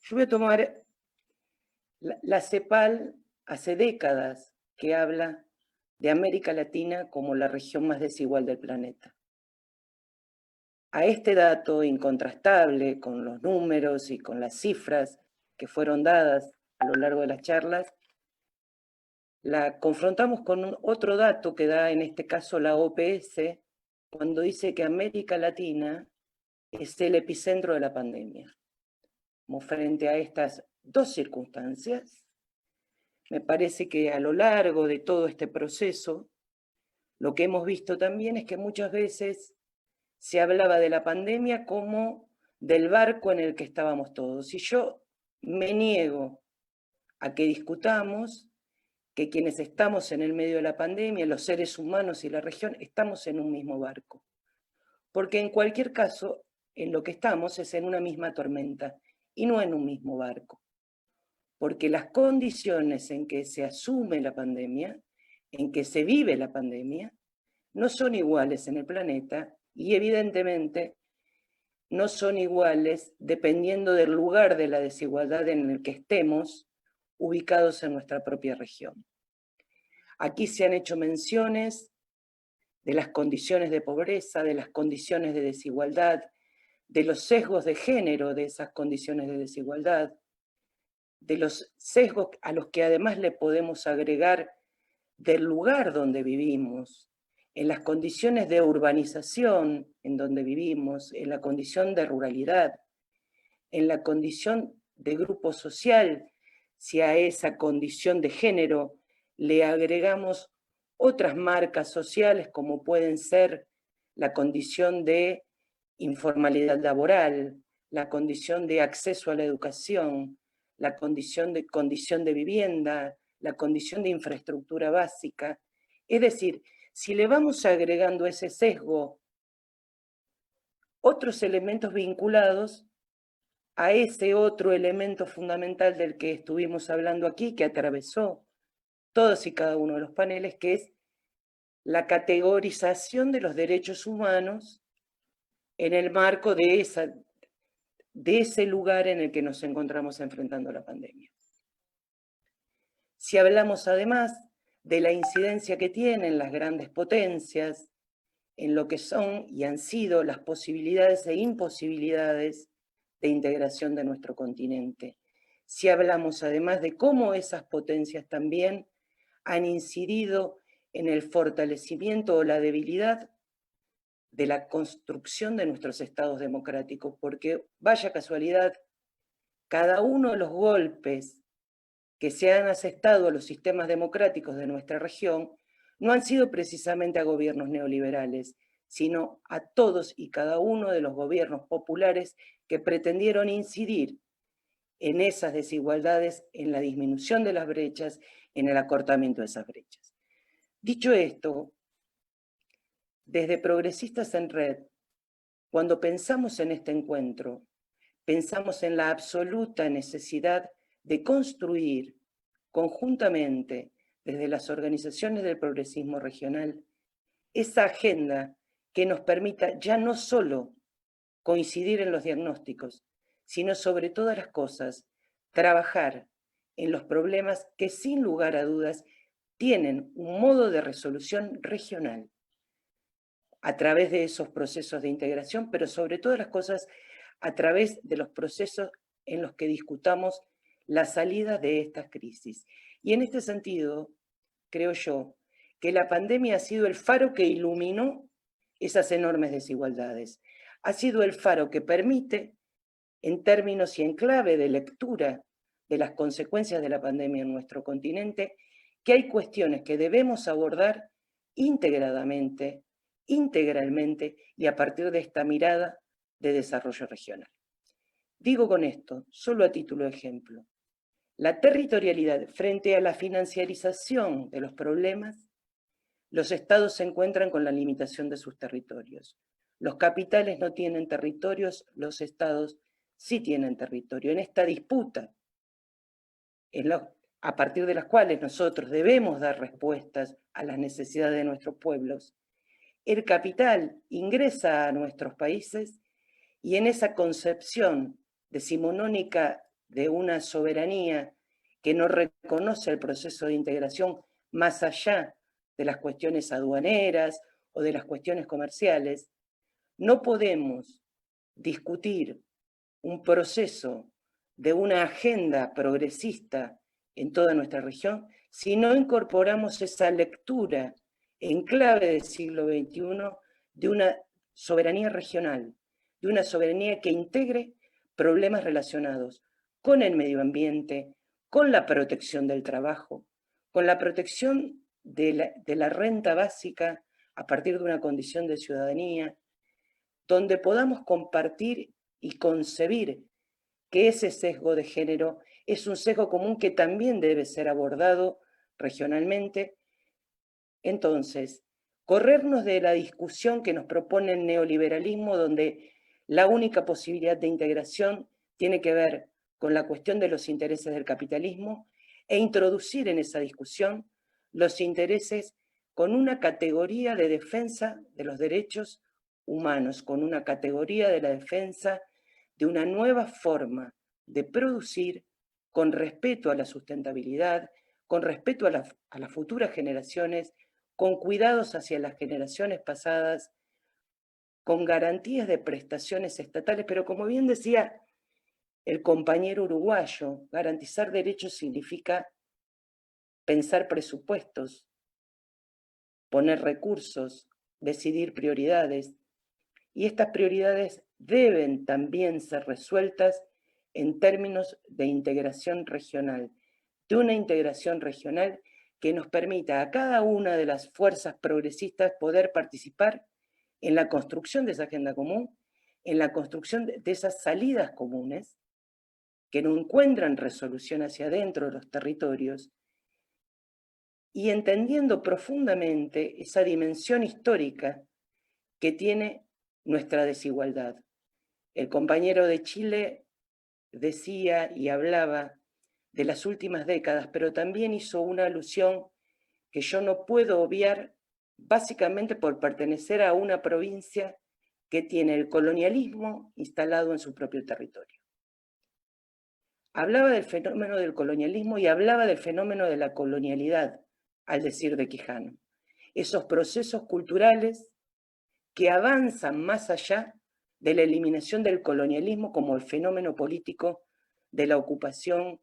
Yo voy a tomar la CEPAL hace décadas que habla de América Latina como la región más desigual del planeta. A este dato incontrastable, con los números y con las cifras que fueron dadas a lo largo de las charlas, la confrontamos con otro dato que da en este caso la OPS, cuando dice que América Latina es el epicentro de la pandemia. Como frente a estas dos circunstancias, me parece que a lo largo de todo este proceso, lo que hemos visto también es que muchas veces se hablaba de la pandemia como del barco en el que estábamos todos. Y yo me niego a que discutamos que quienes estamos en el medio de la pandemia, los seres humanos y la región, estamos en un mismo barco. Porque en cualquier caso, en lo que estamos es en una misma tormenta y no en un mismo barco. Porque las condiciones en que se asume la pandemia, en que se vive la pandemia, no son iguales en el planeta y evidentemente no son iguales dependiendo del lugar de la desigualdad en el que estemos ubicados en nuestra propia región. Aquí se han hecho menciones de las condiciones de pobreza, de las condiciones de desigualdad, de los sesgos de género de esas condiciones de desigualdad, de los sesgos a los que además le podemos agregar del lugar donde vivimos, en las condiciones de urbanización en donde vivimos, en la condición de ruralidad, en la condición de grupo social, si a esa condición de género le agregamos otras marcas sociales como pueden ser la condición de informalidad laboral, la condición de acceso a la educación, la condición de vivienda, la condición de infraestructura básica. Es decir, si le vamos agregando ese sesgo otros elementos vinculados a ese otro elemento fundamental del que estuvimos hablando aquí, que atravesó todos y cada uno de los paneles, que es la categorización de los derechos humanos en el marco de ese lugar en el que nos encontramos enfrentando la pandemia. Si hablamos además de la incidencia que tienen las grandes potencias en lo que son y han sido las posibilidades e imposibilidades de integración de nuestro continente. Si hablamos además de cómo esas potencias también han incidido en el fortalecimiento o la debilidad de la construcción de nuestros estados democráticos, porque vaya casualidad, cada uno de los golpes que se han asestado a los sistemas democráticos de nuestra región no han sido precisamente a gobiernos neoliberales, sino a todos y cada uno de los gobiernos populares que pretendieron incidir en esas desigualdades, en la disminución de las brechas, en el acortamiento de esas brechas. Dicho esto, desde Progresistas en Red, cuando pensamos en este encuentro, pensamos en la absoluta necesidad de construir conjuntamente desde las organizaciones del progresismo regional esa agenda que nos permita ya no solo coincidir en los diagnósticos, sino sobre todas las cosas, trabajar en los problemas que sin lugar a dudas tienen un modo de resolución regional a través de esos procesos de integración, pero sobre todas las cosas a través de los procesos en los que discutamos la salida de estas crisis. Y en este sentido, creo yo, que la pandemia ha sido el faro que iluminó esas enormes desigualdades. Ha sido el faro que permite, en términos y en clave de lectura de las consecuencias de la pandemia en nuestro continente, que hay cuestiones que debemos abordar integradamente, integralmente y a partir de esta mirada de desarrollo regional. Digo con esto, solo a título de ejemplo, la territorialidad frente a la financiarización de los problemas, los estados se encuentran con la limitación de sus territorios. Los capitales no tienen territorios, los estados sí tienen territorio. En esta disputa, a partir de las cuales nosotros debemos dar respuestas a las necesidades de nuestros pueblos, el capital ingresa a nuestros países y en esa concepción decimonónica de una soberanía que no reconoce el proceso de integración más allá de las cuestiones aduaneras o de las cuestiones comerciales, no podemos discutir un proceso de una agenda progresista en toda nuestra región si no incorporamos esa lectura en clave del siglo XXI de una soberanía regional, de una soberanía que integre problemas relacionados con el medio ambiente, con la protección del trabajo, con la protección de la renta básica a partir de una condición de ciudadanía, donde podamos compartir y concebir que ese sesgo de género es un sesgo común que también debe ser abordado regionalmente. Entonces, corrernos de la discusión que nos propone el neoliberalismo, donde la única posibilidad de integración tiene que ver con la cuestión de los intereses del capitalismo, e introducir en esa discusión los intereses con una categoría de defensa de los derechos humanos, con una categoría de la defensa de una nueva forma de producir con respeto a la sustentabilidad, con respeto a las futuras generaciones, con cuidados hacia las generaciones pasadas, con garantías de prestaciones estatales, pero como bien decía el compañero uruguayo, garantizar derechos significa pensar presupuestos, poner recursos, decidir prioridades, y estas prioridades deben también ser resueltas en términos de integración regional, de una integración regional que nos permita a cada una de las fuerzas progresistas poder participar en la construcción de esa agenda común, en la construcción de esas salidas comunes que no encuentran resolución hacia adentro de los territorios, y entendiendo profundamente esa dimensión histórica que tiene nuestra desigualdad. El compañero de Chile decía y hablaba de las últimas décadas, pero también hizo una alusión que yo no puedo obviar, básicamente por pertenecer a una provincia que tiene el colonialismo instalado en su propio territorio. Hablaba del fenómeno del colonialismo y hablaba del fenómeno de la colonialidad, al decir de Quijano. Esos procesos culturales que avanzan más allá de la eliminación del colonialismo como el fenómeno político de la ocupación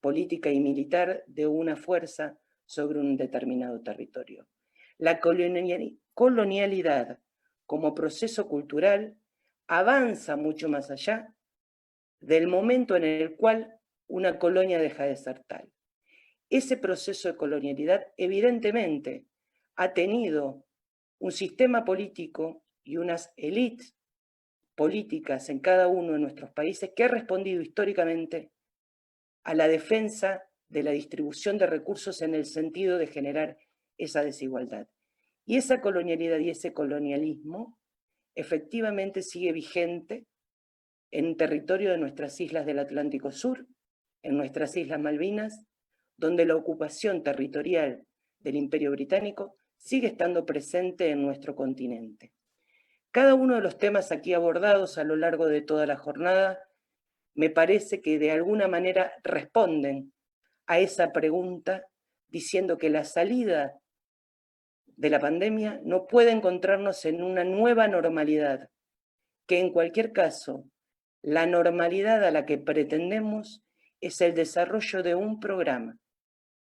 política y militar de una fuerza sobre un determinado territorio. La colonialidad como proceso cultural avanza mucho más allá del momento en el cual una colonia deja de ser tal. Ese proceso de colonialidad evidentemente ha tenido un sistema político y unas élites políticas en cada uno de nuestros países que ha respondido históricamente a la defensa de la distribución de recursos en el sentido de generar esa desigualdad. Y esa colonialidad y ese colonialismo efectivamente sigue vigente en territorio de nuestras islas del Atlántico Sur, en nuestras Islas Malvinas, donde la ocupación territorial del Imperio Británico sigue estando presente en nuestro continente. Cada uno de los temas aquí abordados a lo largo de toda la jornada me parece que de alguna manera responden a esa pregunta, diciendo que la salida de la pandemia no puede encontrarnos en una nueva normalidad, que en cualquier caso, la normalidad a la que pretendemos es el desarrollo de un programa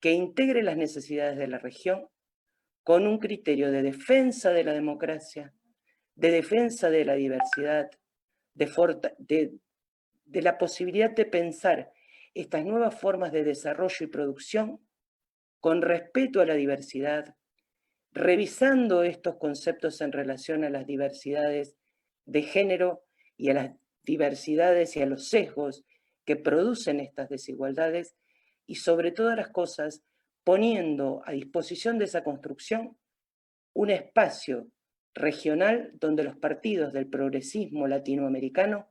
que integre las necesidades de la región con un criterio de defensa de la democracia, de defensa de la diversidad, de la posibilidad de pensar estas nuevas formas de desarrollo y producción con respeto a la diversidad, revisando estos conceptos en relación a las diversidades de género y a las diversidades y a los sesgos que producen estas desigualdades, y sobre todas las cosas poniendo a disposición de esa construcción un espacio regional donde los partidos del progresismo latinoamericano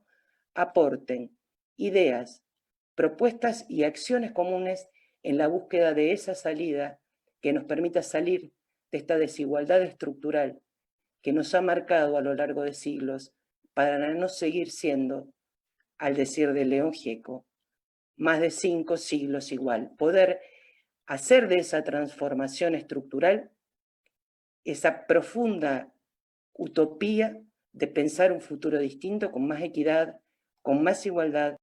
aporten ideas, propuestas y acciones comunes en la búsqueda de esa salida que nos permita salir de esta desigualdad estructural que nos ha marcado a lo largo de siglos para no seguir siendo, al decir de León Gieco, más de 5 siglos igual. Poder hacer de esa transformación estructural esa profunda utopía de pensar un futuro distinto, con más equidad, con más igualdad,